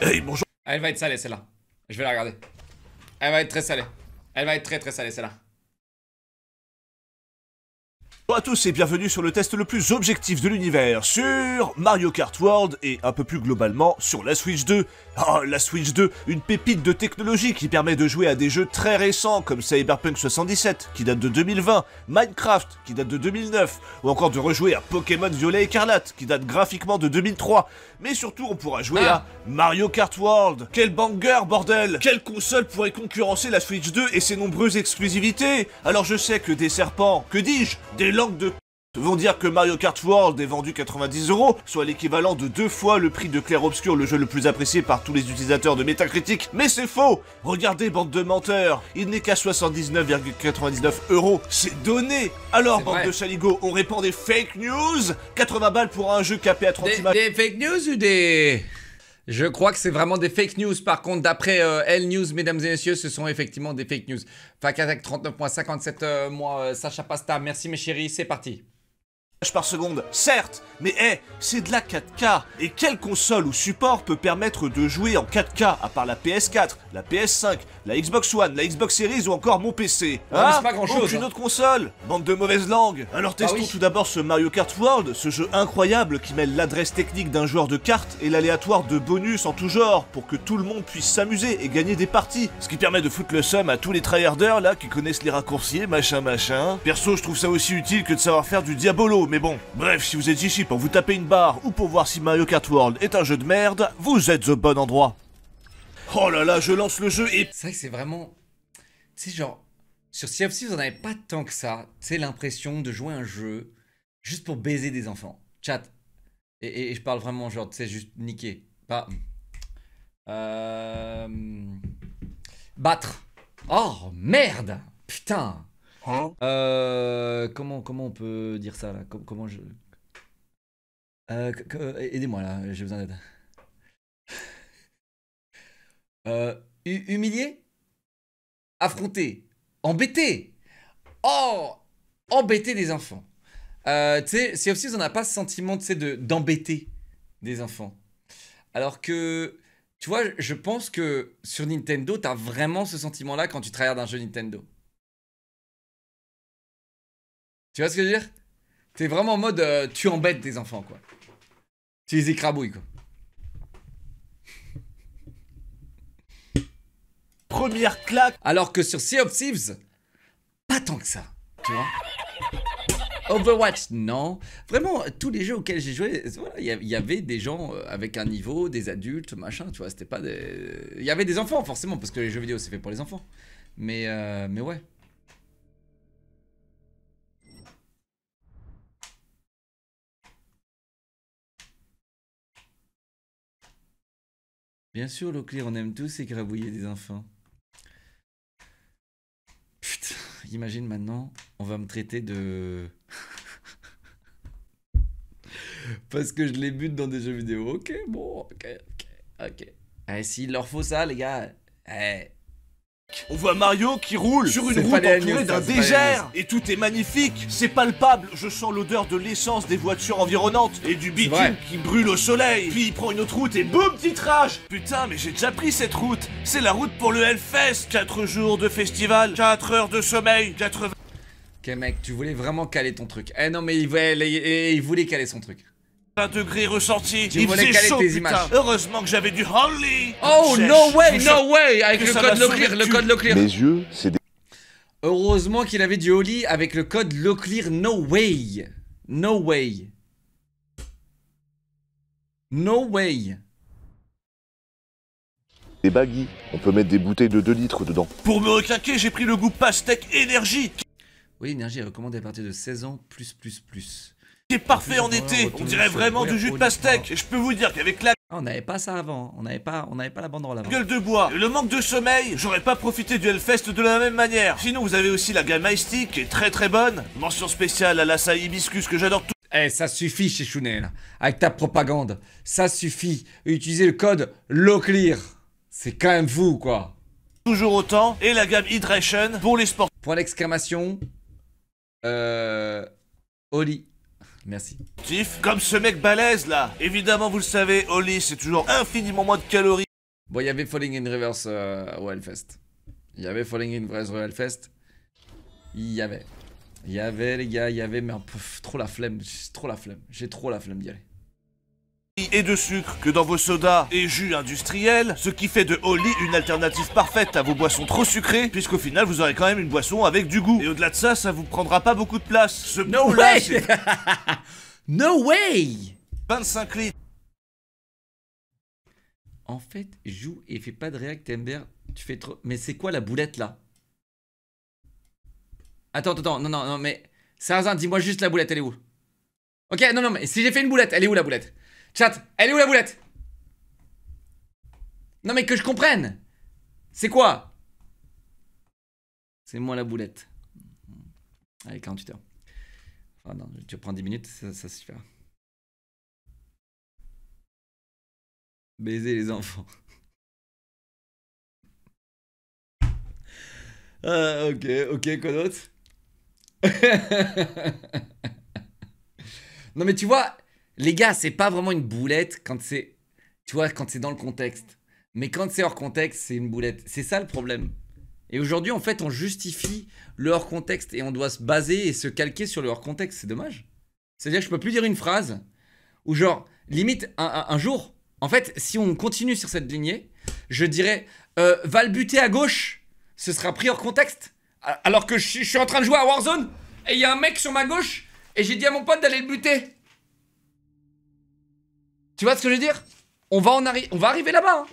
Hey, bonjour. Elle va être salée celle-là. Je vais la regarder. Elle va être très salée. Elle va être très salée celle-là. Bonjour à tous et bienvenue sur le test le plus objectif de l'univers sur Mario Kart World et un peu plus globalement sur la Switch 2. Oh, la Switch 2, une pépite de technologie qui permet de jouer à des jeux très récents comme Cyberpunk 77 qui date de 2020, Minecraft qui date de 2009 ou encore de rejouer à Pokémon Violet Écarlate qui date graphiquement de 2003. Mais surtout on pourra jouer à Mario Kart World. Quel banger bordel! Quelle console pourrait concurrencer la Switch 2 et ses nombreuses exclusivités? Alors je sais que des serpents, que dis-je, des langues de vont dire que Mario Kart World est vendu 90 €, soit l'équivalent de 2 fois le prix de Clair Obscur, le jeu le plus apprécié par tous les utilisateurs de Metacritic. Mais c'est faux! Regardez, bande de menteurs, il n'est qu'à 79,99 €. C'est donné! Alors, bande de chaligots, on répand des fake news? 80 balles pour un jeu capé à 30 images. Des fake news ou des... Je crois que c'est vraiment des fake news. Par contre, d'après L News, mesdames et messieurs, ce sont effectivement des fake news. Fac avec 39,57 mois, Sacha Pasta. Merci mes chéris, c'est parti. Par seconde, certes, mais c'est de la 4K. Et quelle console ou support peut permettre de jouer en 4K à part la PS4, la PS5, la Xbox One, la Xbox Series ou encore mon PC? C'est pas grand chose. Aucune autre console. Bande de mauvaises langues. Alors testons tout d'abord ce Mario Kart World, ce jeu incroyable qui mêle l'adresse technique d'un joueur de cartes et l'aléatoire de bonus en tout genre pour que tout le monde puisse s'amuser et gagner des parties. Ce qui permet de foutre le seum à tous les tryharders là qui connaissent les raccourcis, machin. Perso, je trouve ça aussi utile que de savoir faire du diabolo. Mais bon, bref, si vous êtes ici pour vous taper une barre ou pour voir si Mario Kart World est un jeu de merde, vous êtes au bon endroit. Oh là là, je lance le jeu et... C'est vrai que c'est vraiment... Tu sais, genre, sur Sea of Thieves, on n'avait pas tant que ça, tu sais, l'impression de jouer un jeu juste pour baiser des enfants. Chat. Et je parle vraiment, genre, tu sais, juste niquer. Pas... Battre. Oh, merde. Putain. Hein? Comment on peut dire ça là? Comment je... aidez-moi là, j'ai besoin d'aide. Humilier? Affronter? Embêter? Oh! Embêter des enfants. Tu sais, Sea of Thieves, on n'a pas ce sentiment, tu sais, d'embêter des enfants. Alors que, tu vois, je pense que sur Nintendo, t'as vraiment ce sentiment-là quand tu travailles un jeu Nintendo. Tu vois ce que je veux dire? T'es vraiment en mode tu embêtes tes enfants quoi. Tu les écrabouilles quoi. Première claque. Alors que sur Sea of Thieves, pas tant que ça, tu vois. Overwatch, non. Vraiment, tous les jeux auxquels j'ai joué, voilà, il y avait des gens avec un niveau, des adultes, machin, tu vois, c'était pas des... Il y avait des enfants forcément, parce que les jeux vidéo c'est fait pour les enfants. Mais ouais. Bien sûr, Leclerc, on aime tous écrabouiller des enfants. Putain, imagine maintenant, on va me traiter de... Parce que je les bute dans des jeux vidéo. Ok, bon, ok. Eh, s'il leur faut ça, les gars, On voit Mario qui roule sur une route entourée d'un désert. Et tout est magnifique, c'est palpable. Je sens l'odeur de l'essence des voitures environnantes et du bitume qui brûle au soleil. Puis il prend une autre route et boum, titrage. Putain, mais j'ai déjà pris cette route. C'est la route pour le Hellfest. 4 jours de festival, 4 heures de sommeil, 80... Ok mec, tu voulais vraiment caler ton truc. Eh non mais il voulait caler son truc. 20 degrés ressentis, Tu il voulais faisait caler chaud, tes putain. images. Heureusement que j'avais du Holly. Oh no way, avec le code Leclerc, le code Leclerc. Mes yeux, c'est des... Heureusement qu'il avait du Holly avec le code Leclerc, no way. No way. No way. des baggy. On peut mettre des bouteilles de 2 litres dedans. Pour me requinquer, j'ai pris le goût pastèque énergie. Oui, énergie est recommandée à partir de 16 ans, plus. C'est parfait en été, on dirait vraiment du jus de pastèque. Et je peux vous dire qu'avec la on n'avait pas ça avant, on n'avait pas la banderole avant. gueule de bois et le manque de sommeil, j'aurais pas profité du Hellfest de la même manière. Sinon vous avez aussi la gamme Ice Tea qui est très bonne. Mention spéciale à l'açaï hibiscus que j'adore tout. Eh, ça suffit chez Chounet, avec ta propagande. Ça suffit. Utilisez le code Leclerc. C'est quand même fou, quoi. Toujours autant. Et la gamme Hydration pour les sportifs. Point d'exclamation. Oli. Merci. Comme ce mec balèze là. Évidemment vous le savez, Oli c'est toujours infiniment moins de calories. Bon, il y avait Falling in Reverse au Hellfest. Il y avait Falling in Reverse au Hellfest. Il y avait, les gars, il y avait, mais un peu trop la flemme. J'ai trop la flemme d'y aller. Et de sucre que dans vos sodas et jus industriels, ce qui fait de Oli une alternative parfaite à vos boissons trop sucrées, puisqu'au final vous aurez quand même une boisson avec du goût. Et au-delà de ça, ça vous prendra pas beaucoup de place. Ce No là way. c'est No way. 25 litres. En fait, joue et fais pas de react, Ember. Tu fais trop. Mais c'est quoi la boulette là? Attends, non, mais. Sarazin, dis-moi juste la boulette, elle est où? Ok, non, mais si j'ai fait une boulette, elle est où la boulette? Chat, elle est où la boulette? Non, mais que je comprenne. C'est quoi? C'est moi la boulette. Allez, 48 heures. Enfin, non, tu prends 10 minutes, ça suffira. Baiser les enfants. Ah, ok, quoi d'autre? Non, mais tu vois, les gars, c'est pas vraiment une boulette quand c'est. Tu vois, quand c'est dans le contexte. Mais quand c'est hors contexte, c'est une boulette. C'est ça le problème. Et aujourd'hui, en fait, on justifie le hors contexte et on doit se baser et se calquer sur le hors contexte. C'est dommage. C'est-à-dire que je peux plus dire une phrase où, genre, limite, un jour, en fait, si on continue sur cette lignée, je dirais va le buter à gauche, ce sera pris hors contexte. Alors que je suis en train de jouer à Warzone et il y a un mec sur ma gauche et j'ai dit à mon pote d'aller le buter. Tu vois ce que je veux dire? On va arriver là-bas. Hein.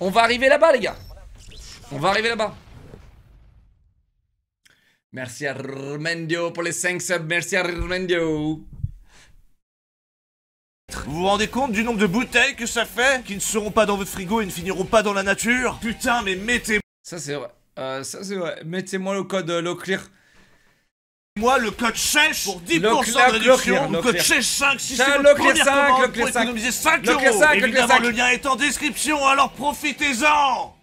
On va arriver là-bas, les gars. On va arriver là-bas. Merci à Rmendio pour les 5 subs. Merci à Rmendio. Vous vous rendez compte du nombre de bouteilles que ça fait, qui ne seront pas dans votre frigo et ne finiront pas dans la nature? Putain, mais mettez-moi Ça c'est vrai. Mettez-moi le code Loclear. le code chèche pour 10% Loclear, de réduction. Loclear, Le code chèche 5 si Tiens, c'est votre Loclear première 5, commande Loclear pour 5. économiser 5 Loclear euros. 5, Loclear Évidemment, 5. le lien est en description, alors profitez-en.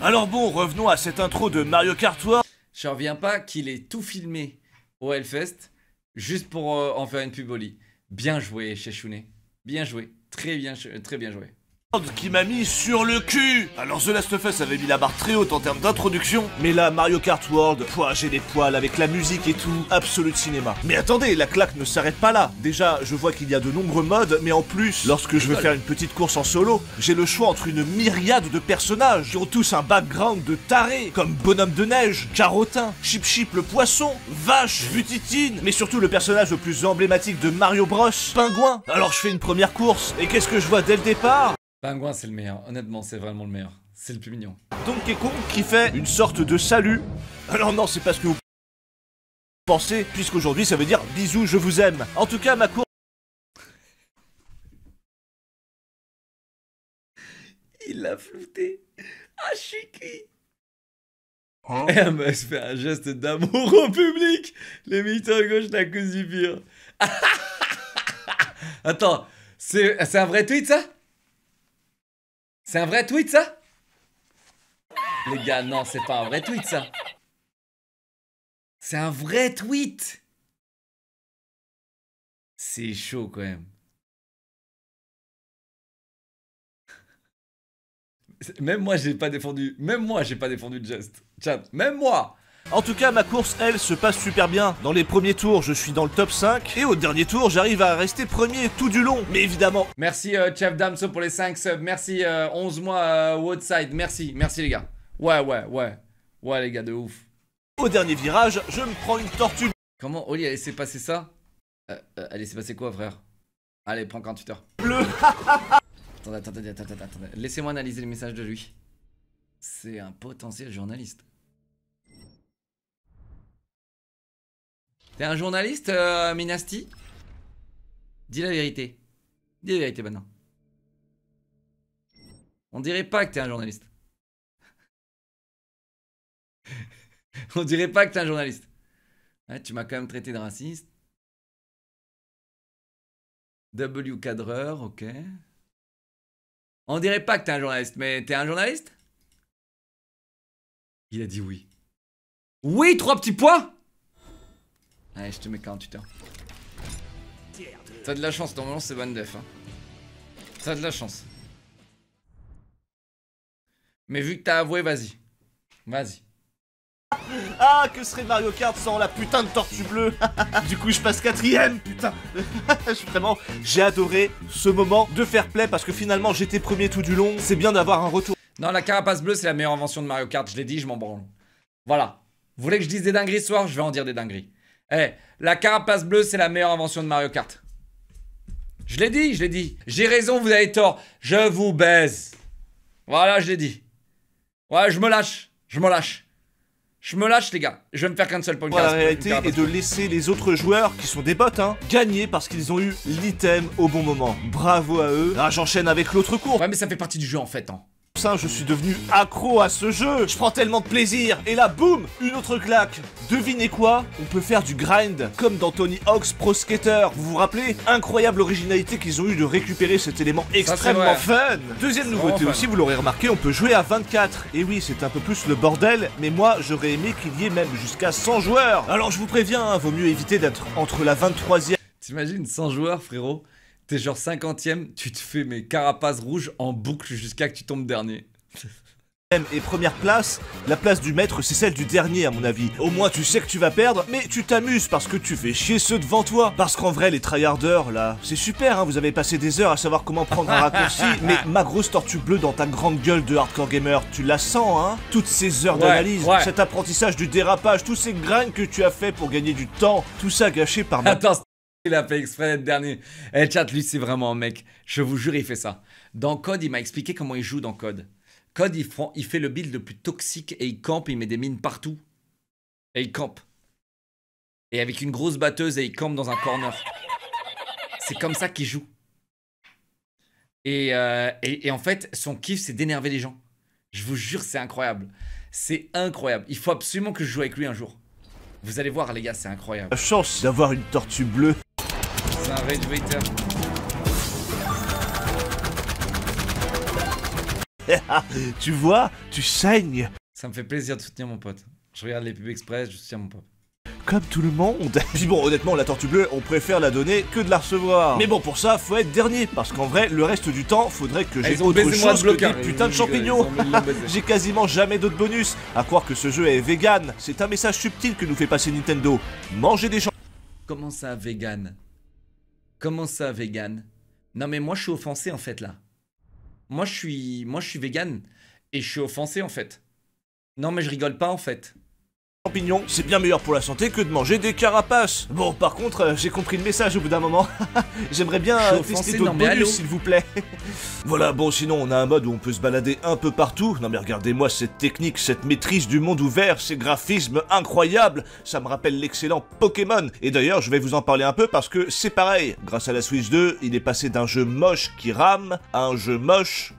Alors bon, revenons à cette intro de Mario Kart World. Je reviens pas qu'il ait tout filmé au Hellfest juste pour en faire une pub Oli. Bien joué, Sheshune. Bien joué. Très bien joué. Qui m'a mis sur le cul. Alors The Last of Us avait mis la barre très haute en termes d'introduction, mais là Mario Kart World, j'ai des poils avec la musique et tout, absolu de cinéma. Mais attendez, la claque ne s'arrête pas là. Déjà, je vois qu'il y a de nombreux modes, mais en plus, lorsque je veux faire une petite course en solo, j'ai le choix entre une myriade de personnages qui ont tous un background de tarés, comme Bonhomme de Neige, Carotin, Chip Chip le poisson, Vache, Butitine, mais surtout le personnage le plus emblématique de Mario Bros, Pingouin. Alors je fais une première course, et qu'est-ce que je vois dès le départ? Pingouin c'est le meilleur, honnêtement c'est vraiment le meilleur. C'est le plus mignon. Donkey Kong qui fait une sorte de salut. Alors non, c'est pas ce que vous pensez, puisqu'aujourd'hui ça veut dire bisous, je vous aime. En tout cas, ma course... Il l'a flouté. Ah, je suis cuit. Et elle me fait un geste d'amour au public. Les militants à gauche n'a que suffire. Attends, c'est un vrai tweet ça? C'est un vrai tweet ça? Les gars, non, c'est pas un vrai tweet ça. C'est un vrai tweet. C'est chaud quand même. Même moi, j'ai pas défendu. Même moi, j'ai pas défendu le geste. Chat, même moi. En tout cas, ma course, elle, se passe super bien. Dans les premiers tours, je suis dans le top 5. Et au dernier tour, j'arrive à rester premier tout du long. Mais évidemment... Merci Chef Damso pour les 5 subs. Merci 11 mois Woodside. Merci les gars. Ouais les gars, de ouf. Au dernier virage, je me prends une tortue. Comment Oli a laissé passer ça? Elle a laissé passer quoi, frère? Allez, prends 48 heures. Bleu. Attendez. Laissez-moi analyser les messages de lui. C'est un potentiel journaliste. T'es un journaliste, Minasti? Dis la vérité. Dis la vérité maintenant. On dirait pas que t'es un journaliste. On dirait pas que t'es un journaliste. Ouais, tu m'as quand même traité de raciste. W cadreur, ok. On dirait pas que t'es un journaliste, mais t'es un journaliste? Il a dit oui. Oui, 3 petits points. Allez, je te mets 48 heures. T'as de la chance, normalement c'est bonne def. Hein. T'as de la chance. Mais vu que t'as avoué, vas-y. Vas-y. Ah, que serait Mario Kart sans la putain de tortue bleue. Du coup, je passe 4ème, putain. Vraiment, j'ai adoré ce moment de fair play parce que finalement, j'étais premier tout du long. C'est bien d'avoir un retour. Non, la carapace bleue, c'est la meilleure invention de Mario Kart. Je l'ai dit, je m'en branle. Voilà. Vous voulez que je dise des dingueries ce soir? Je vais en dire des dingueries. Eh, la carapace bleue, c'est la meilleure invention de Mario Kart. Je l'ai dit, je l'ai dit. J'ai raison, vous avez tort. Je vous baise. Voilà, je l'ai dit. Ouais, je me lâche. Je me lâche. Je me lâche, les gars. Je vais me faire qu'un seul point. La réalité est de laisser les autres joueurs, qui sont des bots, hein, gagner parce qu'ils ont eu l'item au bon moment. Bravo à eux. Ah, j'enchaîne avec l'autre course. Ouais, mais ça fait partie du jeu, en fait, hein. Je suis devenu accro à ce jeu. Je prends tellement de plaisir. Et là, boum, une autre claque. Devinez quoi? On peut faire du grind, comme dans Tony Hawk's Pro Skater. Vous vous rappelez? Incroyable originalité qu'ils ont eu de récupérer cet élément extrêmement fun. Deuxième nouveauté aussi, vous l'aurez remarqué, on peut jouer à 24. Et oui, c'est un peu plus le bordel, mais moi, j'aurais aimé qu'il y ait même jusqu'à 100 joueurs. Alors, je vous préviens, hein, vaut mieux éviter d'être entre la 23e... T'imagines 100 joueurs, frérot? T'es genre 50ème, tu te fais mes carapaces rouges en boucle jusqu'à que tu tombes dernier. Et première place, la place du maître c'est celle du dernier à mon avis. Au moins tu sais que tu vas perdre, mais tu t'amuses parce que tu fais chier ceux devant toi. Parce qu'en vrai les tryharders là, c'est super hein, vous avez passé des heures à savoir comment prendre un raccourci, mais ma grosse tortue bleue dans ta grande gueule de hardcore gamer, tu la sens hein? Toutes ces heures d'analyse, cet apprentissage du dérapage, tous ces grinds que tu as fait pour gagner du temps, tout ça gâché par ma... Attends, il a fait exprès d'être dernier. Eh chat, lui c'est vraiment un mec. Je vous jure, il fait ça. Dans Code, il m'a expliqué comment il joue dans Code. Code, il fait le build le plus toxique et il campe, il met des mines partout. Et il campe. Et avec une grosse batteuse et il campe dans un corner. C'est comme ça qu'il joue. Et en fait, son kiff, c'est d'énerver les gens. Je vous jure, c'est incroyable. C'est incroyable. Il faut absolument que je joue avec lui un jour. Vous allez voir, les gars, c'est incroyable. La chance d'avoir une tortue bleue. C'est un rage waiter. Tu vois, tu saignes. Ça me fait plaisir de soutenir mon pote. Je regarde les pubs express, je soutiens mon pote. Comme tout le monde. Puis bon, honnêtement, la tortue bleue, on préfère la donner que de la recevoir. Mais bon, pour ça, faut être dernier, parce qu'en vrai, le reste du temps, faudrait que j'ai autre chose que des putains de champignons. J'ai quasiment jamais d'autres bonus. À croire que ce jeu est vegan. C'est un message subtil que nous fait passer Nintendo. Manger des champignons. Comment ça, vegan? Comment ça, vegan? Non mais moi, je suis offensé en fait là. Moi, je suis vegan et je suis offensé en fait. Non mais je rigole pas en fait. Champignons, c'est bien meilleur pour la santé que de manger des carapaces. Bon, par contre, j'ai compris le message au bout d'un moment. J'aimerais bien tester d'autres bonus, s'il vous plaît. Voilà, bon, sinon, on a un mode où on peut se balader un peu partout. Non mais regardez-moi cette technique, cette maîtrise du monde ouvert, ces graphismes incroyables. Ça me rappelle l'excellent Pokémon. Et d'ailleurs, je vais vous en parler un peu parce que c'est pareil. Grâce à la Switch 2, il est passé d'un jeu moche qui rame à un jeu moche...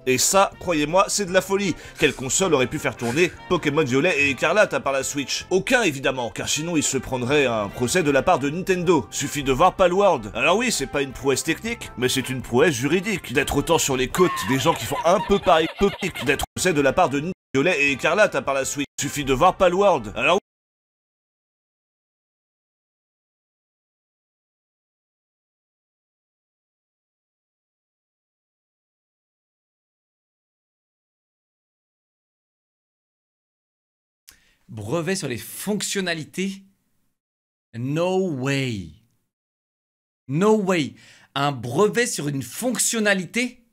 Et ça, croyez-moi, c'est de la folie. Quelle console aurait pu faire tourner Pokémon Violet et Écarlate à part la Switch? Aucun, évidemment, car sinon il se prendrait un procès de la part de Nintendo. Suffit de voir Palworld. Alors oui, c'est pas une prouesse technique, mais c'est une prouesse juridique. D'être autant sur les côtes des gens qui font un peu pareil, d'être procès de la part de Nintendo Violet et Écarlate à part la Switch. Suffit de voir Palworld. Alors Brevet sur les fonctionnalités? No way. No way. Un brevet sur une fonctionnalité?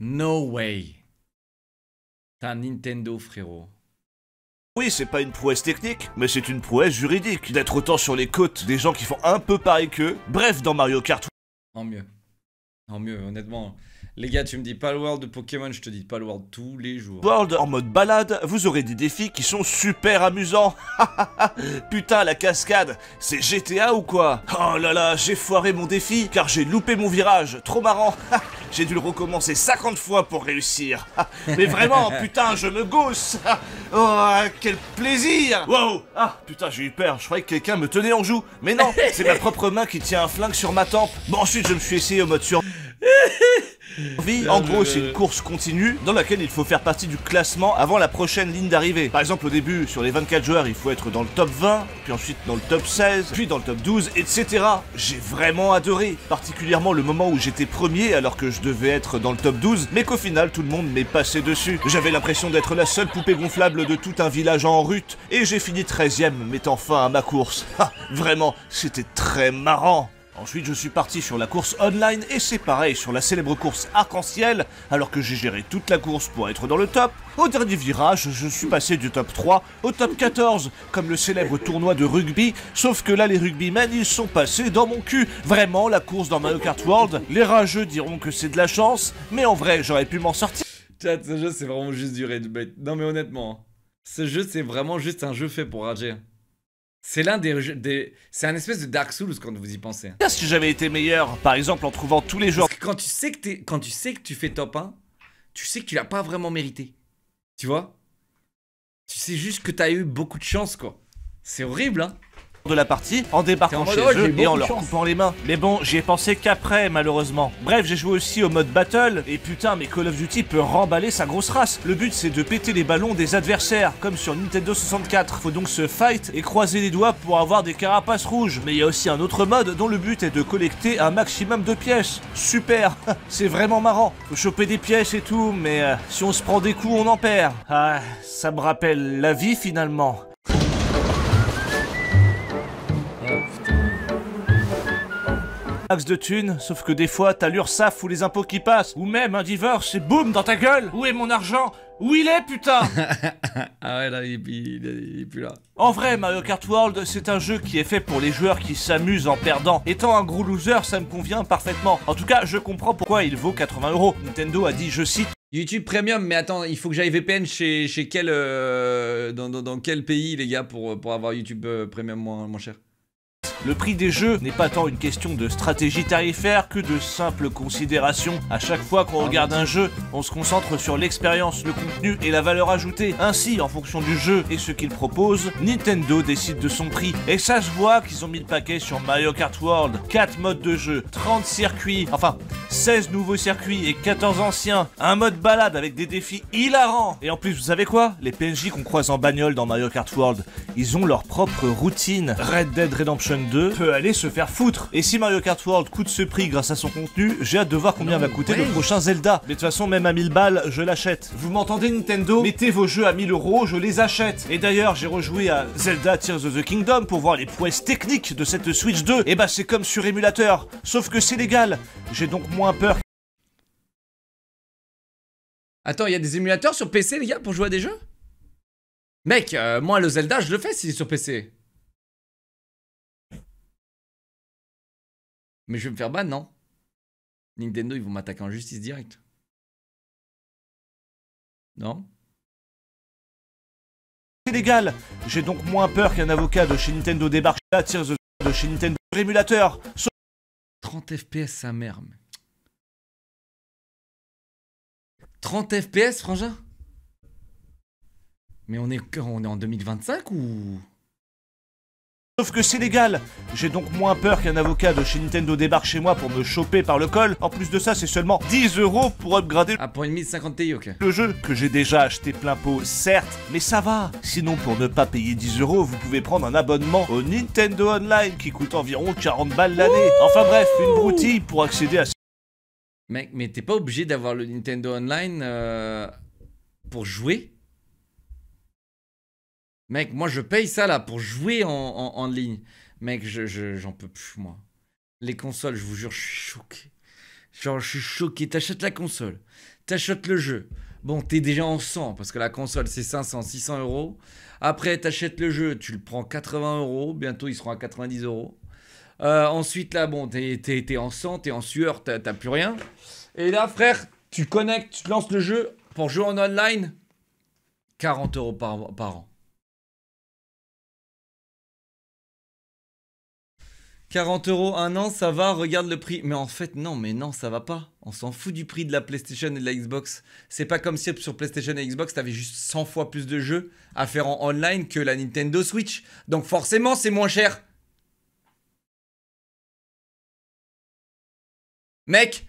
No way. T'as un Nintendo, frérot. oui, c'est pas une prouesse technique, mais c'est une prouesse juridique. D'être autant sur les côtes des gens qui font un peu pareil qu'eux. Bref, dans Mario Kart... En mieux. En mieux, honnêtement. Les gars, tu me dis Palworld de Pokémon, je te dis Palworld tous les jours. World en mode balade, vous aurez des défis qui sont super amusants. Putain, la cascade, c'est GTA ou quoi? Oh là là, j'ai foiré mon défi car j'ai loupé mon virage, trop marrant. J'ai dû le recommencer 50 fois pour réussir. Mais vraiment, putain, je me gausse. Oh, quel plaisir. Wow. Ah, putain, j'ai eu peur, je croyais que quelqu'un me tenait en joue. Mais non, c'est ma propre main qui tient un flingue sur ma tempe. Bon, ensuite, je me suis essayé au mode sur... En gros, c'est une course continue dans laquelle il faut faire partie du classement avant la prochaine ligne d'arrivée. Par exemple, au début, sur les 24 joueurs, il faut être dans le top 20, puis ensuite dans le top 16, puis dans le top 12, etc. J'ai vraiment adoré, particulièrement le moment où j'étais premier alors que je devais être dans le top 12, mais qu'au final, tout le monde m'est passé dessus. J'avais l'impression d'être la seule poupée gonflable de tout un village en rut, et j'ai fini 13ème, mettant fin à ma course. Ah, vraiment, c'était très marrant. Ensuite, je suis parti sur la course online et c'est pareil sur la célèbre course arc-en-ciel, alors que j'ai géré toute la course pour être dans le top. Au dernier virage, je suis passé du top 3 au top 14, comme le célèbre tournoi de rugby, sauf que là, les rugbymen, ils sont passés dans mon cul. Vraiment, la course dans Mario Kart World, les rageux diront que c'est de la chance, mais en vrai, j'aurais pu m'en sortir. Chat, ce jeu, c'est vraiment juste du ragebait. Non, mais honnêtement, ce jeu, c'est vraiment juste un jeu fait pour rager. C'est l'un c'est un espèce de Dark Souls quand vous y pensez. Si j'avais été meilleur, par exemple en trouvant tous les joueurs... Parce que quand tu sais que tu fais top 1, tu sais que tu l'as pas vraiment mérité. Tu vois? Tu sais juste que t'as eu beaucoup de chance, quoi. C'est horrible, hein? De la partie en débarquant chez eux et en leur coupant les mains. Mais bon, j'y ai pensé qu'après, malheureusement. Bref, j'ai joué aussi au mode battle, et putain, mais Call of Duty peut remballer sa grosse race. Le but, c'est de péter les ballons des adversaires, comme sur Nintendo 64. Faut donc se fight et croiser les doigts pour avoir des carapaces rouges. Mais il y a aussi un autre mode dont le but est de collecter un maximum de pièces. Super, c'est vraiment marrant. Faut choper des pièces et tout, mais si on se prend des coups, on en perd. Ah, ça me rappelle la vie finalement. Max de thunes, sauf que des fois t'as l'URSSAF ou les impôts qui passent, ou même un divorce et boum dans ta gueule. Où est mon argent? Où il est, putain? Ah ouais, là, il est plus là. En vrai, Mario Kart World, c'est un jeu qui est fait pour les joueurs qui s'amusent en perdant. Étant un gros loser, ça me convient parfaitement. En tout cas, je comprends pourquoi il vaut 80 €. Nintendo a dit, je cite, YouTube Premium, mais attends, il faut que j'aille VPN chez quel... dans quel pays, les gars, pour avoir YouTube Premium moins cher? le prix des jeux n'est pas tant une question de stratégie tarifaire que de simples considérations. À chaque fois qu'on regarde un jeu, on se concentre sur l'expérience, le contenu et la valeur ajoutée. Ainsi, en fonction du jeu et ce qu'il propose, Nintendo décide de son prix. Et ça se voit qu'ils ont mis le paquet sur Mario Kart World. 4 modes de jeu, 30 circuits, enfin 16 nouveaux circuits et 14 anciens. Un mode balade avec des défis hilarants. Et en plus, vous savez quoi? Les PNJ qu'on croise en bagnole dans Mario Kart World, ils ont leur propre routine. Red Dead Redemption 2 peut aller se faire foutre. Et si Mario Kart World coûte ce prix grâce à son contenu, j'ai hâte de voir combien va coûter le prochain Zelda. Mais de toute façon, même à 1000 balles, je l'achète. Vous m'entendez, Nintendo? Mettez vos jeux à 1000 €, je les achète. Et d'ailleurs, j'ai rejoué à Zelda Tears of the Kingdom pour voir les prouesses techniques de cette Switch 2. Et bah, c'est comme sur émulateur, sauf que c'est légal. J'ai donc moins peur. Attends, il y a des émulateurs sur PC, les gars, pour jouer à des jeux? Mec, moi, le Zelda, je le fais si c'est sur PC. Mais je vais me faire ban, non? Nintendo, ils vont m'attaquer en justice direct. Non? C'est légal. J'ai donc moins peur qu'un avocat de chez Nintendo débarque à Tears de chez Nintendo émulateur. 30 FPS, sa mère. 30 FPS, frangin? Mais on est en 2025 ou... Sauf que c'est légal. J'ai donc moins peur qu'un avocat de chez Nintendo débarque chez moi pour me choper par le col. En plus de ça, c'est seulement 10 € pour upgrader Ah, pour une 1050 Ti, ok. le jeu, que j'ai déjà acheté plein pot, certes, mais ça va. Sinon, pour ne pas payer 10 €, vous pouvez prendre un abonnement au Nintendo Online qui coûte environ 40 balles l'année. Enfin bref, une broutille pour accéder à... Mec, mais t'es pas obligé d'avoir le Nintendo Online pour jouer? Mec, moi je paye ça là pour jouer en ligne. Mec, j'en peux plus, moi. Les consoles, je vous jure, je suis choqué. Genre, je suis choqué. T'achètes la console, t'achètes le jeu. Bon, t'es déjà en 100 parce que la console c'est 500, 600 €. Après, t'achètes le jeu, tu le prends 80 €. Bientôt, ils seront à 90 €. Ensuite, là, bon, t'es en sang, t'es en sueur, t'as plus rien. Et là, frère, tu connectes, tu lances le jeu pour jouer en online. 40 € par an. 40 € un an, ça va, regarde le prix. Mais en fait, non, ça va pas. On s'en fout du prix de la PlayStation et de la Xbox. C'est pas comme si sur PlayStation et Xbox, t'avais juste 100 fois plus de jeux à faire en online que la Nintendo Switch. Donc forcément, c'est moins cher. Mec,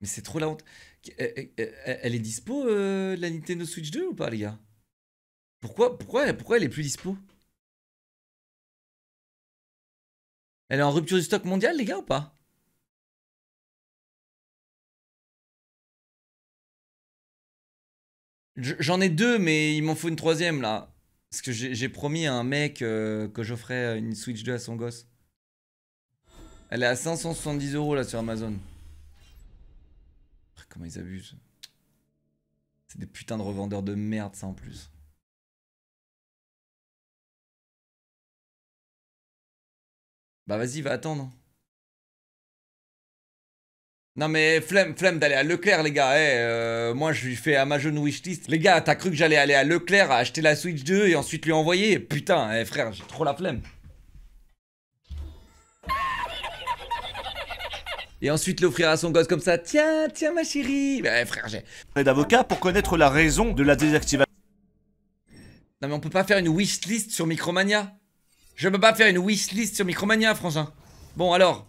Mais c'est trop la honte. Elle est dispo, la Nintendo Switch 2 ou pas, les gars? Pourquoi elle est plus dispo? Elle est en rupture du stock mondial, les gars, ou pas? J'en ai deux, mais il m'en faut une troisième, là. Parce que j'ai promis à un mec que j'offrais une Switch 2 à son gosse. Elle est à 570 € là sur Amazon. Comment ils abusent. C'est des putains de revendeurs de merde, ça en plus. Bah vas-y, va attendre. Non mais flemme d'aller à Leclerc, les gars. Moi je lui fais Amazon wishlist. Les gars, t'as cru que j'allais aller à Leclerc acheter la Switch 2 et ensuite lui envoyer? Putain, frère, j'ai trop la flemme. Et ensuite l'offrir à son gosse comme ça. Tiens ma chérie. Bah frère, j'ai... d'avocat pour connaître la raison de la désactivation. Non mais on peut pas faire une wishlist sur Micromania. Je peux pas faire une wishlist sur Micromania, frangin. Bon alors.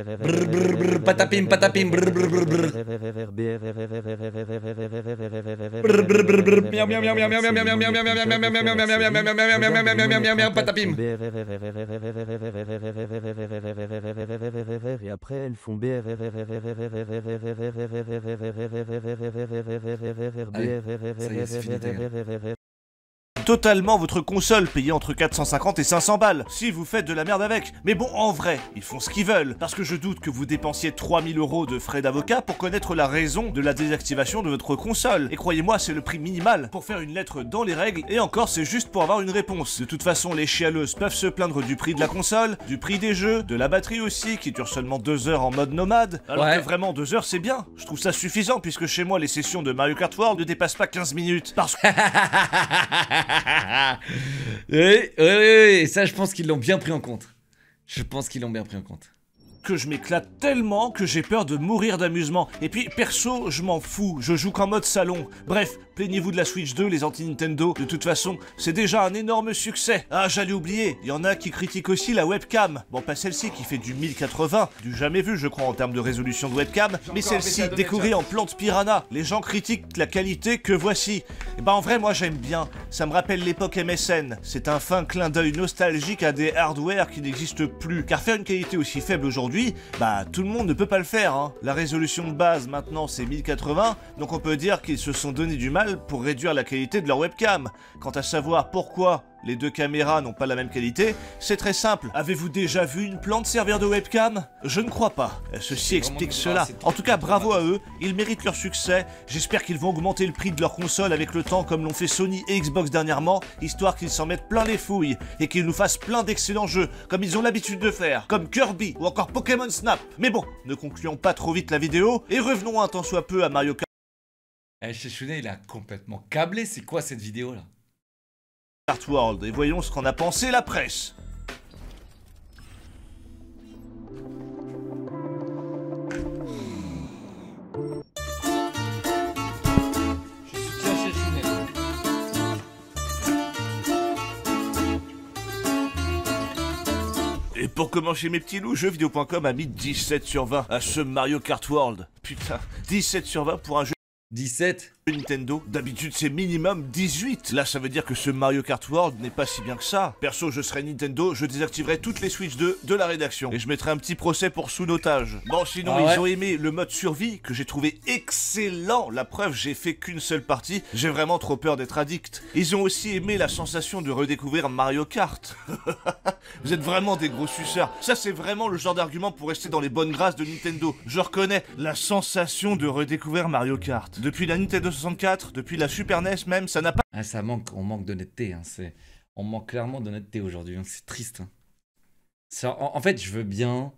Patapim, patapim. Patapim. Et après elles font Totalement votre console payée entre 450 et 500 balles, si vous faites de la merde avec. Mais bon, en vrai, ils font ce qu'ils veulent, parce que je doute que vous dépensiez 3000 € de frais d'avocat pour connaître la raison de la désactivation de votre console. Et croyez-moi, c'est le prix minimal pour faire une lettre dans les règles, et encore c'est juste pour avoir une réponse. De toute façon, les chialeuses peuvent se plaindre du prix de la console, du prix des jeux, de la batterie aussi, qui dure seulement 2 heures en mode nomade. Alors que vraiment 2 heures c'est bien, je trouve ça suffisant, puisque chez moi les sessions de Mario Kart World ne dépassent pas 15 minutes. Parce que... Oui, ça je pense qu'ils l'ont bien pris en compte. Je pense qu'ils l'ont bien pris en compte. Que je m'éclate tellement que j'ai peur de mourir d'amusement. Et puis, perso, je m'en fous, je joue qu'en mode salon. Bref, plaignez-vous de la Switch 2, les anti-Nintendo. De toute façon, c'est déjà un énorme succès. Ah, j'allais oublier, il y en a qui critiquent aussi la webcam. Bon, pas celle-ci qui fait du 1080, du jamais vu, je crois, en termes de résolution de webcam, mais celle-ci, décorée en plante piranha. Les gens critiquent la qualité que voici. Et bah, en vrai, moi, j'aime bien. Ça me rappelle l'époque MSN. C'est un fin clin d'œil nostalgique à des hardware qui n'existent plus. Car faire une qualité aussi faible aujourd'hui, bah tout le monde ne peut pas le faire, hein. La résolution de base maintenant c'est 1080, donc on peut dire qu'ils se sont donné du mal pour réduire la qualité de leur webcam. Quant à savoir pourquoi les deux caméras n'ont pas la même qualité, c'est très simple. Avez-vous déjà vu une plante servir de webcam? Je ne crois pas. Ceci explique cela. En tout cas, bravo à eux, ils méritent leur succès. J'espère qu'ils vont augmenter le prix de leur console avec le temps comme l'ont fait Sony et Xbox dernièrement, histoire qu'ils s'en mettent plein les fouilles et qu'ils nous fassent plein d'excellents jeux, comme ils ont l'habitude de faire, comme Kirby ou encore Pokémon Snap. Mais bon, ne concluons pas trop vite la vidéo et revenons un tant soit peu à Mario Kart. Shishune, il a complètement câblé, c'est quoi cette vidéo là? World et voyons ce qu'en a pensé la presse. Je soutiens Shishune. Et pour commencer mes petits loups, jeuxvideo.com a mis 17 sur 20 à ce Mario Kart World. Putain, 17 sur 20 pour un jeu 17. Nintendo. D'habitude c'est minimum 18. Là ça veut dire que ce Mario Kart World n'est pas si bien que ça. Perso je serais Nintendo, je désactiverais toutes les Switch 2 de la rédaction. Et je mettrais un petit procès pour sous-notage. Bon sinon ils ont aimé le mode survie que j'ai trouvé excellent. La preuve j'ai fait qu'une seule partie. J'ai vraiment trop peur d'être addict. Ils ont aussi aimé la sensation de redécouvrir Mario Kart. Vous êtes vraiment des gros suceurs. Ça c'est vraiment le genre d'argument pour rester dans les bonnes grâces de Nintendo. Je reconnais la sensation de redécouvrir Mario Kart. Depuis la Nintendo 64, depuis la Super NES même, ça n'a pas... Ah, ça manque, on manque d'honnêteté, hein, on manque clairement d'honnêteté aujourd'hui, hein, c'est triste. Hein. En fait, je veux bien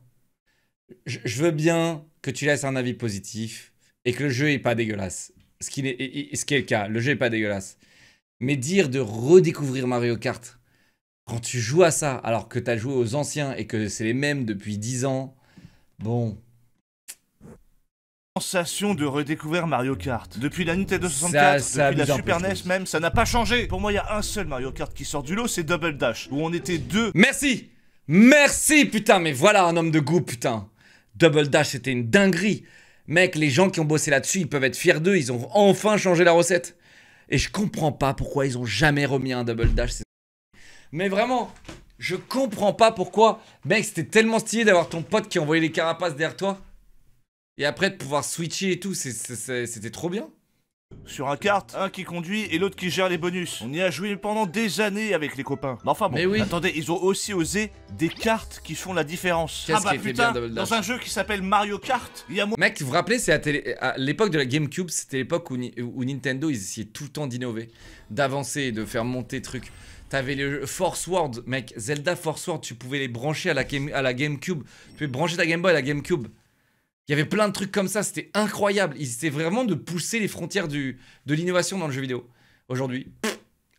que tu laisses un avis positif et que le jeu est pas dégueulasse. Ce qui est le cas, le jeu est pas dégueulasse. Mais dire de redécouvrir Mario Kart, quand tu joues à ça, alors que tu as joué aux anciens et que c'est les mêmes depuis 10 ans, bon... Sensation de redécouvrir Mario Kart. Depuis la Nintendo 64, depuis la Super NES même, ça n'a pas changé. Pour moi, il y a un seul Mario Kart qui sort du lot, c'est Double Dash, où on était deux. Merci! Merci, putain, mais voilà un homme de goût, putain. Double Dash, c'était une dinguerie. Mec, les gens qui ont bossé là-dessus, ils peuvent être fiers d'eux, ils ont enfin changé la recette. Et je comprends pas pourquoi ils ont jamais remis un Double Dash. Mais vraiment, je comprends pas pourquoi. Mec, c'était tellement stylé d'avoir ton pote qui envoyait les carapaces derrière toi. Et après de pouvoir switcher et tout, c'était trop bien. Sur un kart, un qui conduit et l'autre qui gère les bonus. On y a joué pendant des années avec les copains. Mais enfin bon, mais oui. Attendez, ils ont aussi osé des cartes qui font la différence. Ah bah putain, dans un jeu qui s'appelle Mario Kart, il y a... Mec, vous vous rappelez, c'est à l'époque de la GameCube, c'était l'époque où Nintendo, ils essayaient tout le temps d'innover, d'avancer, de faire monter trucs. T'avais le Force World, mec, Zelda Force World, tu pouvais les brancher à la GameCube. Tu pouvais brancher ta Game Boy à la GameCube. Il y avait plein de trucs comme ça, c'était incroyable. Ils essaient vraiment de pousser les frontières de l'innovation dans le jeu vidéo. Aujourd'hui,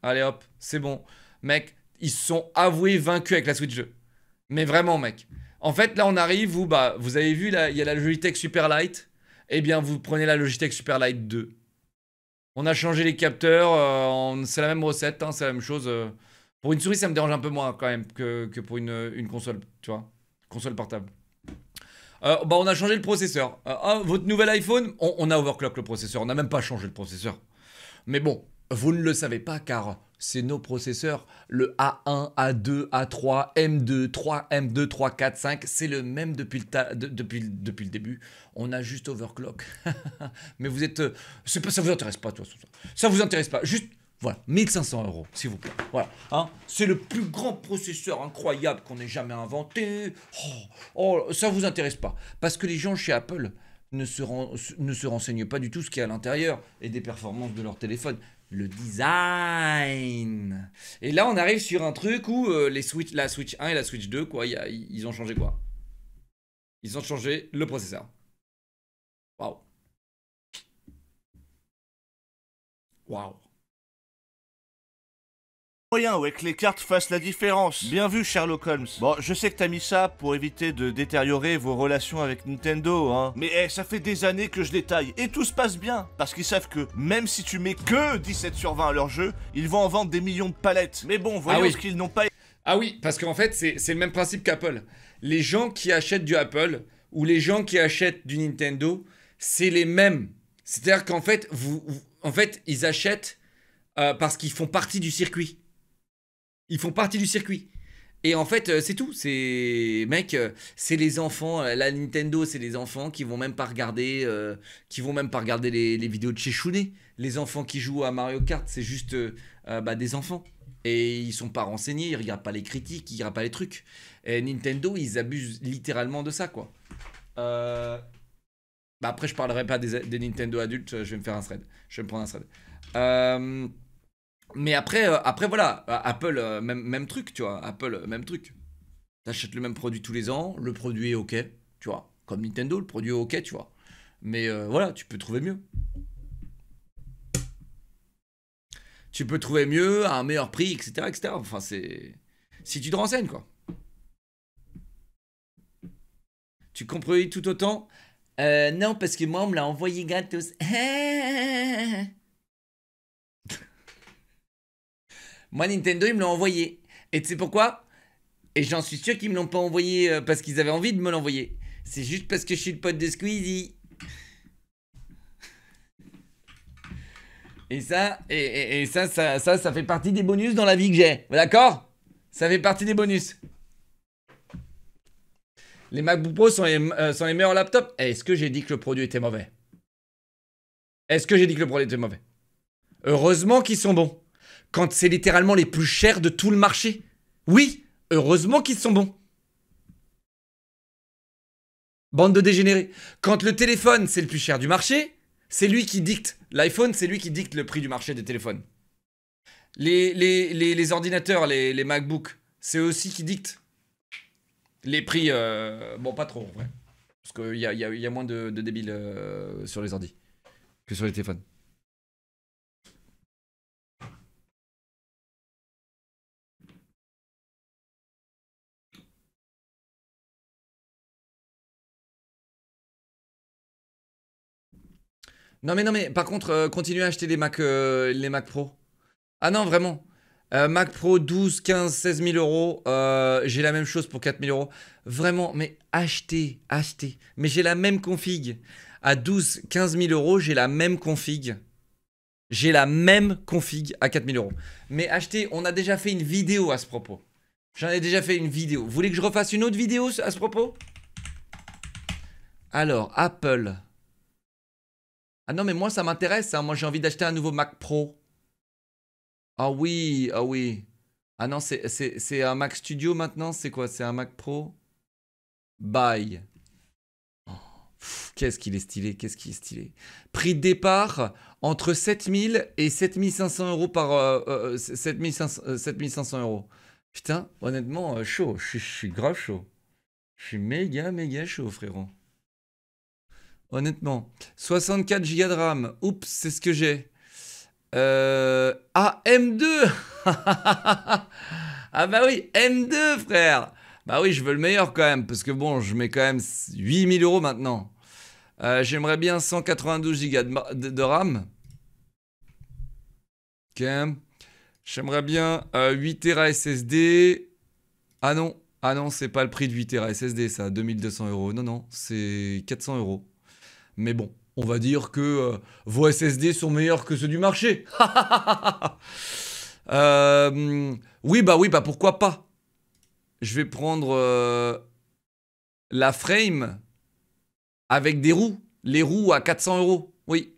allez hop, c'est bon. Mec, ils se sont avoués vaincus avec la Switch 2. Mais vraiment, mec. En fait, là, on arrive où, bah, vous avez vu, là, il y a la Logitech Superlight. Eh bien, vous prenez la Logitech Superlight 2. On a changé les capteurs. C'est la même recette, hein, c'est la même chose. Pour une souris, ça me dérange un peu moins quand même que pour une console, tu vois. Console portable. Bah, on a changé le processeur. Votre nouvel iPhone, on a overclock le processeur. On n'a même pas changé le processeur. Mais bon, vous ne le savez pas car c'est nos processeurs. Le A1, A2, A3, M2, 3, M2, 3, 4, 5. C'est le même depuis le début. On a juste overclock. Mais vous êtes... ça vous intéresse pas, toi. Ça vous intéresse pas. Juste... Voilà, 1500 €, s'il vous plaît. Voilà, hein, c'est le plus grand processeur incroyable qu'on ait jamais inventé. Ça vous intéresse pas. Parce que les gens chez Apple ne se renseignent pas du tout ce qu'il y a à l'intérieur et des performances de leur téléphone. Le design. Et là, on arrive sur un truc où la Switch 1 et la Switch 2, quoi, ils ont changé quoi? Ils ont changé le processeur. Waouh. Waouh. Moyen, ouais, que les cartes fassent la différence. Bien vu, Sherlock Holmes. Bon, je sais que t'as mis ça pour éviter de détériorer vos relations avec Nintendo, hein. Mais ça fait des années que je détaille. Et tout se passe bien. Parce qu'ils savent que même si tu mets que 17 sur 20 à leur jeu, ils vont en vendre des millions de palettes. Mais bon, voyons ce qu'ils n'ont pas... Ah oui, parce qu'en fait, c'est le même principe qu'Apple. Les gens qui achètent du Apple ou les gens qui achètent du Nintendo, c'est les mêmes. C'est-à-dire qu'en fait, ils achètent parce qu'ils font partie du circuit. Ils font partie du circuit. Et en fait, c'est tout. C'est c'est les enfants. La Nintendo, c'est les enfants qui vont même pas regarder, les vidéos de chez Chounet. Les enfants qui jouent à Mario Kart, c'est juste des enfants. Et ils sont pas renseignés, ils regardent pas les critiques, ils regardent pas les trucs. Et Nintendo, ils abusent littéralement de ça, quoi. Après, je parlerai pas des Nintendo adultes. Je vais me faire un thread. Je vais me prendre un thread. Mais après, voilà, Apple, même truc, tu vois. Apple, même truc. T'achètes le même produit tous les ans, le produit est ok, tu vois. Comme Nintendo, le produit est ok, tu vois. Mais voilà, tu peux trouver mieux. Tu peux trouver mieux, à un meilleur prix, etc., etc. Enfin, c'est... Si tu te renseignes, quoi. Tu comprends tout autant? Non, parce que moi, on me l'a envoyé gratos. Moi, Nintendo, ils me l'ont envoyé. Et tu sais pourquoi? Et j'en suis sûr qu'ils me l'ont pas envoyé parce qu'ils avaient envie de me l'envoyer. C'est juste parce que je suis le pote de Squeezie. Et ça, ça fait partie des bonus dans la vie que j'ai. D'accord? Ça fait partie des bonus. Les MacBook Pro sont les meilleurs laptops. Est-ce que j'ai dit que le produit était mauvais? Est-ce que j'ai dit que le produit était mauvais? Heureusement qu'ils sont bons. Quand c'est littéralement les plus chers de tout le marché. Oui, heureusement qu'ils sont bons. Bande de dégénérés. Quand le téléphone, c'est le plus cher du marché, c'est lui qui dicte. L'iPhone, c'est lui qui dicte le prix du marché des téléphones. Les ordinateurs, les MacBook, c'est eux aussi qui dictent les prix. Bon, pas trop, en vrai. Parce qu'il y a moins de débiles sur les ordis que sur les téléphones. Non mais par contre, continuez à acheter les Mac Pro. Ah non, vraiment. Mac Pro 12, 15, 16 000 euros. J'ai la même chose pour 4 000 euros. Vraiment, mais achetez. Mais j'ai la même config. À 12, 15 000 euros, j'ai la même config. J'ai la même config à 4 000 euros. Mais achetez, on a déjà fait une vidéo à ce propos. J'en ai déjà fait une vidéo. Vous voulez que je refasse une autre vidéo à ce propos? Alors, Apple. Ah non, mais moi, ça m'intéresse. Hein. Moi, j'ai envie d'acheter un nouveau Mac Pro. Ah oui, ah oui. Ah non, c'est un Mac Studio maintenant. C'est quoi? C'est un Mac Pro? Buy. Oh, qu'est-ce qu'il est stylé, qu'est-ce qu'il est stylé. Prix de départ entre 7000 et 7500 euros par... 7500 euros. Putain, honnêtement, chaud. Je suis grave chaud. Je suis méga chaud, frérot. Honnêtement. 64 Go de RAM. Oups, c'est ce que j'ai. Ah, M2. Ah bah oui, M2, frère. Bah oui, je veux le meilleur quand même, parce que bon, je mets quand même 8000 € maintenant. J'aimerais bien 192 Go de RAM. Ok. J'aimerais bien 8 Tera SSD. Ah non, c'est pas le prix de 8 Tera SSD, ça, 2200 €. Non, non, c'est 400 €. Mais bon, on va dire que vos SSD sont meilleurs que ceux du marché. Oui, bah pourquoi pas. Je vais prendre la frame avec des roues. Les roues à 400 €. Oui.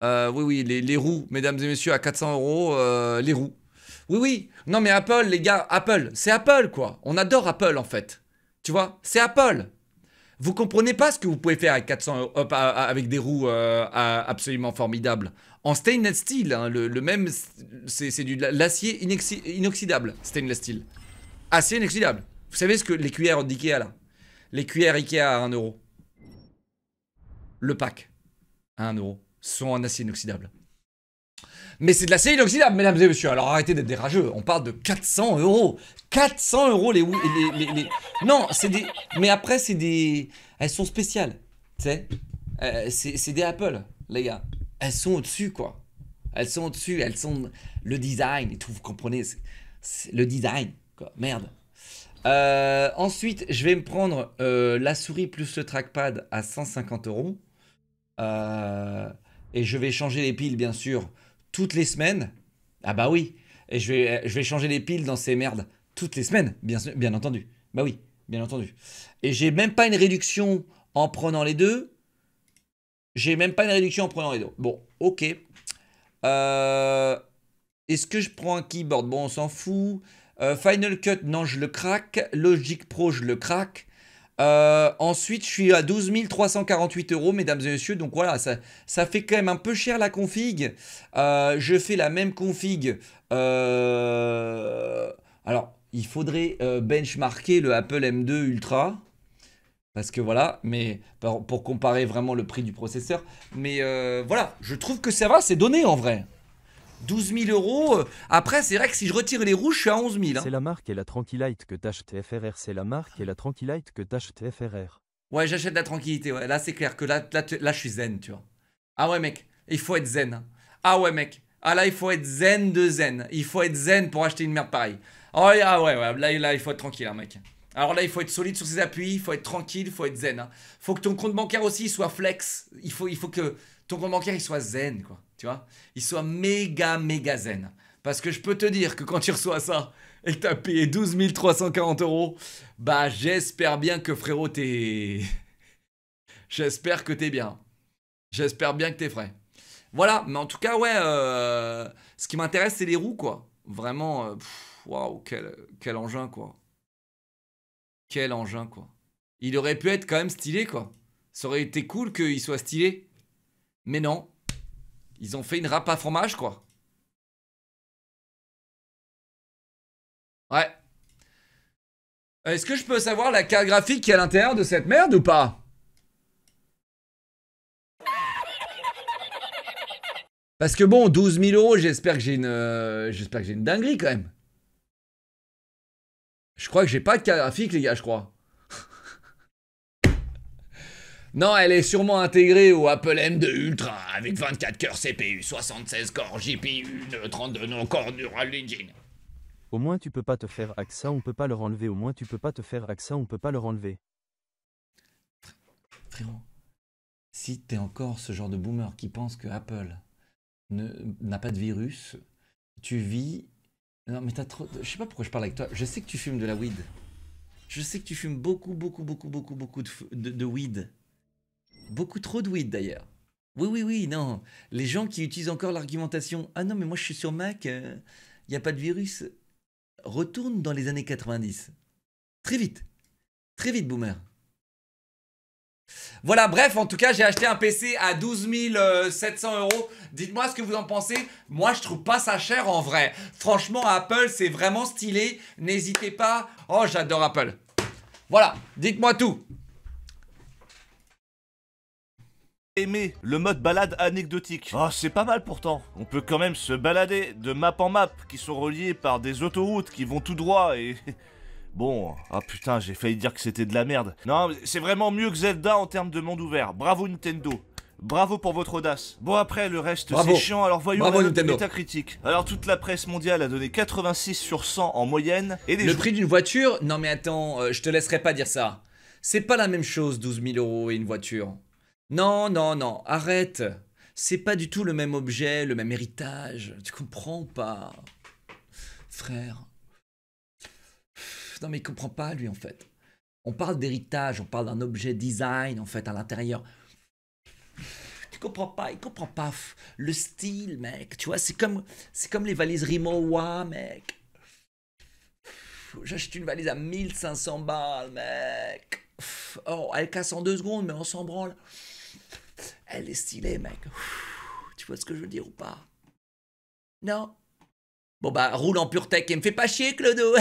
Oui, les roues, mesdames et messieurs, à 400 €, les roues. Oui. Non, mais Apple, les gars, Apple, c'est Apple, quoi. On adore Apple, en fait. Tu vois, c'est Apple. Vous comprenez pas ce que vous pouvez faire avec 400 €, avec des roues absolument formidables. En stainless steel, hein, le même, c'est de l'acier inoxydable, stainless steel. Acier inoxydable. Vous savez ce que les cuillères d'Ikea, là? Les cuillères Ikea à 1 €. Le pack, à 1 € sont en acier inoxydable. Mais c'est de l'acier inoxydable, mesdames et messieurs. Alors arrêtez d'être des rageux. On parle de 400 €. 400 € les... Non, c'est des... Mais après, c'est des... Elles sont spéciales. Tu sais, c'est des Apple, les gars. Elles sont au-dessus, quoi. Elles sont au-dessus. Elles sont... Le design et tout, vous comprenez. C'est le design, quoi. Merde. Ensuite, je vais me prendre la souris plus le trackpad à 150 €. Et je vais changer les piles, bien sûr, toutes les semaines. Ah bah oui. Et je vais changer les piles dans ces merdes toutes les semaines, bien entendu. Bah oui, bien entendu. Et j'ai même pas une réduction en prenant les deux. Bon, ok. Est-ce que je prends un keyboard? Bon, on s'en fout. Final Cut, non, je le craque. Logic Pro, je le craque. Ensuite, je suis à 12 348 €, mesdames et messieurs. Donc voilà, ça fait quand même un peu cher la config. Je fais la même config. Alors, il faudrait benchmarker le Apple M2 Ultra. Parce que voilà, mais pour comparer vraiment le prix du processeur. Mais voilà, je trouve que ça va, c'est donné en vrai. 12 000 €. Après, c'est vrai que si je retire les rouges, je suis à 11 000. Hein. C'est la marque et la Tranquilite que t'achètes FRR. C'est la marque et la Tranquilite que t'achètes FRR. Ouais, j'achète la tranquillité. Ouais. Là, c'est clair que là, je suis zen, tu vois. Ah ouais, mec, il faut être zen. Hein. Ah ouais, mec. Ah là, il faut être zen de zen. Il faut être zen pour acheter une merde pareille. Oh, ah ouais. Là, il faut être tranquille, hein, mec. Alors là, il faut être solide sur ses appuis. Il faut être tranquille. Il faut être zen. Hein. Faut que ton compte bancaire aussi soit flex. Il faut que ton compte bancaire il soit zen, quoi. Tu vois, il soit méga zen. Parce que je peux te dire que quand tu reçois ça et que tu as payé 12 340 €, bah j'espère bien que frérot t'es... J'espère que t'es bien. J'espère bien que t'es frais. Voilà, mais en tout cas, ouais, ce qui m'intéresse, c'est les roues, quoi. Vraiment, waouh, quel engin, quoi. Quel engin, quoi. Il aurait pu être quand même stylé, quoi. Ça aurait été cool qu'il soit stylé. Mais non. Ils ont fait une râpe à fromage, quoi. Ouais. Est-ce que je peux savoir la carte graphique qui est à l'intérieur de cette merde ou pas? Parce que bon, 12 000 €, j'espère que j'ai une dinguerie quand même. Je crois que j'ai pas de carte graphique, les gars, je crois. Non, elle est sûrement intégrée au Apple M2 Ultra avec 24 cœurs CPU, 76 corps GPU, 32 corps Neural Engine. Au moins tu peux pas te faire hack ça, on peut pas leur enlever. Au moins tu peux pas te faire hack ça, on peut pas leur enlever. Frérot, si t'es encore ce genre de boomer qui pense que Apple n'a pas de virus, tu vis... Non mais t'as trop... Je sais pas pourquoi je parle avec toi. Je sais que tu fumes de la weed. Je sais que tu fumes beaucoup de weed. Beaucoup trop de weed d'ailleurs. Oui, non. Les gens qui utilisent encore l'argumentation « Ah non, mais moi je suis sur Mac, il n'y a pas de virus », retourne dans les années 90. Très vite, boomer. Voilà, bref, en tout cas, j'ai acheté un PC à 12 700 €. Dites-moi ce que vous en pensez. Moi, je trouve pas ça cher en vrai. Franchement, Apple, c'est vraiment stylé. N'hésitez pas. Oh, j'adore Apple. Voilà, dites-moi tout. Aimer le mode balade anecdotique. Oh, c'est pas mal pourtant. On peut quand même se balader de map en map qui sont reliés par des autoroutes qui vont tout droit et... Bon, ah putain, j'ai failli dire que c'était de la merde. Non, c'est vraiment mieux que Zelda en termes de monde ouvert. Bravo Nintendo. Bravo pour votre audace. Bon après le reste c'est chiant, alors voyons la note de Metacritic. Alors toute la presse mondiale a donné 86 sur 100 en moyenne. Et le prix d'une voiture? Non mais attends, je te laisserai pas dire ça. C'est pas la même chose 12 000 € et une voiture. Non, non, non, arrête. C'est pas du tout le même objet, le même héritage. Tu comprends pas? Frère. Non mais il comprend pas lui en fait. On parle d'héritage, on parle d'un objet design en fait à l'intérieur. Tu comprends pas, il comprend pas le style, mec. Tu vois, c'est comme les valises Rimowa, mec. J'achète une valise à 1500 balles, mec. Oh, elle casse en 2 secondes, mais on s'en branle. Elle est stylée, mec. Tu vois ce que je veux dire ou pas? Non? Bon bah, roule en pure tech et me fais pas chier, Clodo.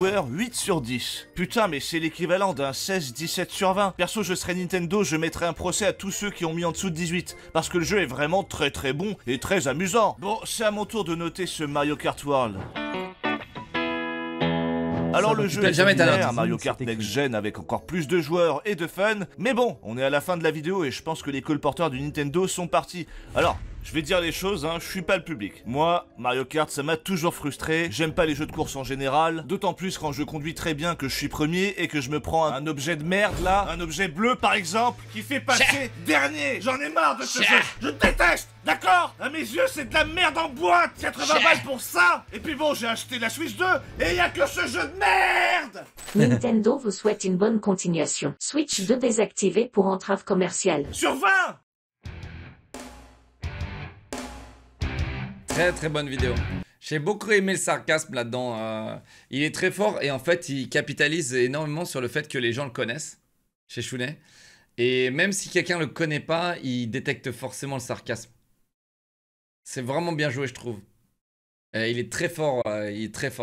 8 sur 10. Putain, mais c'est l'équivalent d'un 16-17 sur 20. Perso, je serais Nintendo, je mettrais un procès à tous ceux qui ont mis en dessous de 18. Parce que le jeu est vraiment très très bon et très amusant. Bon, c'est à mon tour de noter ce Mario Kart World. Alors le jeu est un Mario Kart Next Gen avec encore plus de joueurs et de fun. Mais bon, on est à la fin de la vidéo et je pense que les colporteurs du Nintendo sont partis. Alors, je vais dire les choses, hein, je suis pas le public. Moi, Mario Kart, ça m'a toujours frustré. J'aime pas les jeux de course en général. D'autant plus quand je conduis très bien que je suis premier et que je me prends un objet de merde là. Un objet bleu par exemple, qui fait passer dernier. J'en ai marre de ce jeu. Je déteste, d'accord? À mes yeux, c'est de la merde en boîte. 80 balles pour ça. Et puis bon, j'ai acheté la Switch 2 et y a que ce jeu de merde. Nintendo vous souhaite une bonne continuation. Switch 2 désactivé pour entrave commerciale. Sur 20. Très très bonne vidéo. J'ai beaucoup aimé le sarcasme là-dedans. Il est très fort et en fait il capitalise énormément sur le fait que les gens le connaissent chez Chounet. Et même si quelqu'un le connaît pas, il détecte forcément le sarcasme. C'est vraiment bien joué je trouve. Il est très fort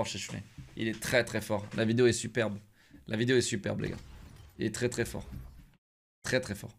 chez Chounet. Il est très très fort. La vidéo est superbe. La vidéo est superbe les gars. Il est très très fort. Très très fort.